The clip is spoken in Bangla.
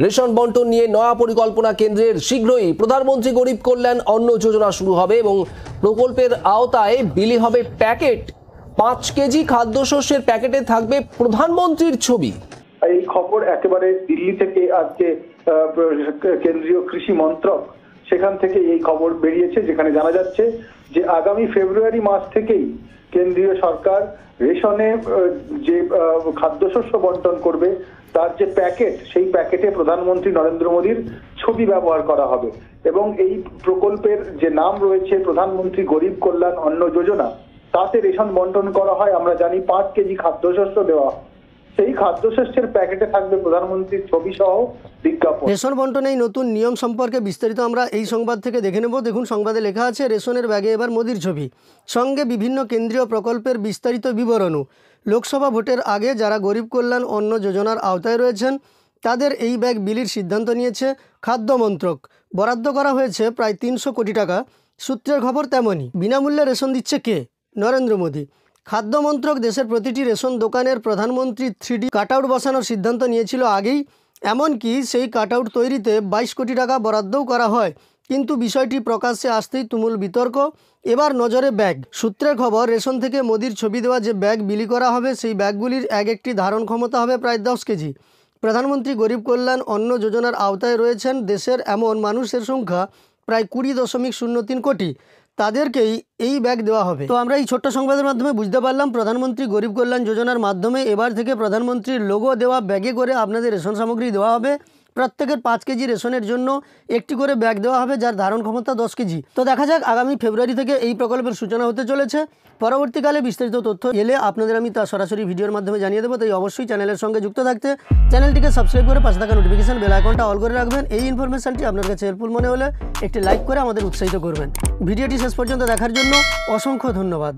রেশন বন্টন নিয়ে নয়া পরিকল্পনা কেন্দ্রের। শীঘ্রই প্রধানমন্ত্রী গরিব কল্যাণ অন্ন যোজনা শুরু হবে এবং প্রকল্পের আওতায় বিলি হবে প্যাকেট। 5 কেজি খাদ্যশস্যের প্যাকেটে থাকবে প্রধানমন্ত্রীর ছবি। এই খবর একেবারে দিল্লি থেকে আজকে কেন্দ্রীয় কৃষি মন্ত্রক সেখান থেকে এই খবর বেরিয়েছে, যেখানে জানা যাচ্ছে যে আগামী ফেব্রুয়ারি মাস থেকেই কেন্দ্রীয় সরকার রেশনে যে খাদ্যশস্য বন্টন করবে তার যে প্যাকেট, সেই প্যাকেটে প্রধানমন্ত্রী নরেন্দ্র মোদীর ছবি ব্যবহার করা হবে এবং এই প্রকল্পের যে নাম রয়েছে প্রধানমন্ত্রী গরিব কল্যাণ অন্ন যোজনা, তাতে রেশন বন্টন করা হয়। আমরা জানি 5 কেজি খাদ্যশস্য দেওয়া, সেই খাদ্যশস্যের প্যাকেটে থাকবে প্রধানমন্ত্রীর ছবি সহ বিজ্ঞাপন। রেশন বন্টনের নতুন নিয়ম সম্পর্কে বিস্তারিত আমরা এই সংবাদ থেকে দেখে নেব। দেখুন, সংবাদে লেখা আছে, রেশনের ব্যাগে এবার মোদির ছবি, সঙ্গে বিভিন্ন কেন্দ্রীয় প্রকল্পের বিস্তারিত বিবরণও। লোকসভা ভোটের আগে যারা গরিব কল্যাণ অন্ন যোজনার আওতায় রয়েছেন তাদের এই ব্যাগ বিলির সিদ্ধান্ত নিয়েছে খাদ্য মন্ত্রক। বরাদ্দ করা হয়েছে প্রায় 300 কোটি টাকা। সূত্রের খবর তেমনই। বিনামূল্যে রেশন দিচ্ছে কে? নরেন্দ্র মোদী। খাদ্য মন্ত্রক দেশের প্রতিটি রেশন দোকানের প্রধানমন্ত্রী 3D কাটআউট বসানোর সিদ্ধান্ত নিয়েছিল আগেই। এমনকি সেই কাটআউট তৈরিতে 22 কোটি টাকা বরাদ্দও করা হয়, কিন্তু বিষয়টি প্রকাশ্যে আসতেই তুমুল বিতর্ক। এবার নজরে ব্যাগ। সূত্রের খবর, রেশন থেকে মোদির ছবি দেওয়া যে ব্যাগ বিলি করা হবে সেই ব্যাগগুলির এক একটি ধারণ ক্ষমতা হবে প্রায় 10 কেজি। প্রধানমন্ত্রী গরিব কল্যাণ অন্ন যোজনার আওতায় রয়েছেন দেশের এমন মানুষের সংখ্যা প্রায় 20.03 কোটি। তাদেরকেই এই ব্যাগ দেওয়া হবে। তো আমরা এই ছোট্ট সংবাদের মাধ্যমে বুঝতে পারলাম, প্রধানমন্ত্রী গরিব কল্যাণ যোজনার মাধ্যমে এবার থেকে প্রধানমন্ত্রীর লোগো দেওয়া ব্যাগে করে আপনাদের রেশন সামগ্রী দেওয়া হবে। প্রত্যেকের 5 কেজি রেশনের জন্য একটি করে ব্যাগ দেওয়া হবে, যার ধারণ ক্ষমতা 10 কেজি। তো দেখা যাক, আগামী ফেব্রুয়ারি থেকে এই প্রকল্পের সূচনা হতে চলেছে। পরবর্তীকালে বিস্তারিত তথ্য এলে আপনাদের আমি তা সরাসরি ভিডিওর মাধ্যমে জানিয়ে দেবো। তাই অবশ্যই চ্যানেলের সঙ্গে যুক্ত থাকতে চ্যানেলটিকে সাবস্ক্রাইব করে পাশে থাকা নোটিফিকেশন বেল আইকনটা অল করে রাখবেন। এই ইনফরমেশনটি আপনার কাছে হেল্পফুল মনে হলে একটি লাইক করে আমাদের উৎসাহিত করবেন। ভিডিওটি শেষ পর্যন্ত দেখার জন্য অসংখ্য ধন্যবাদ।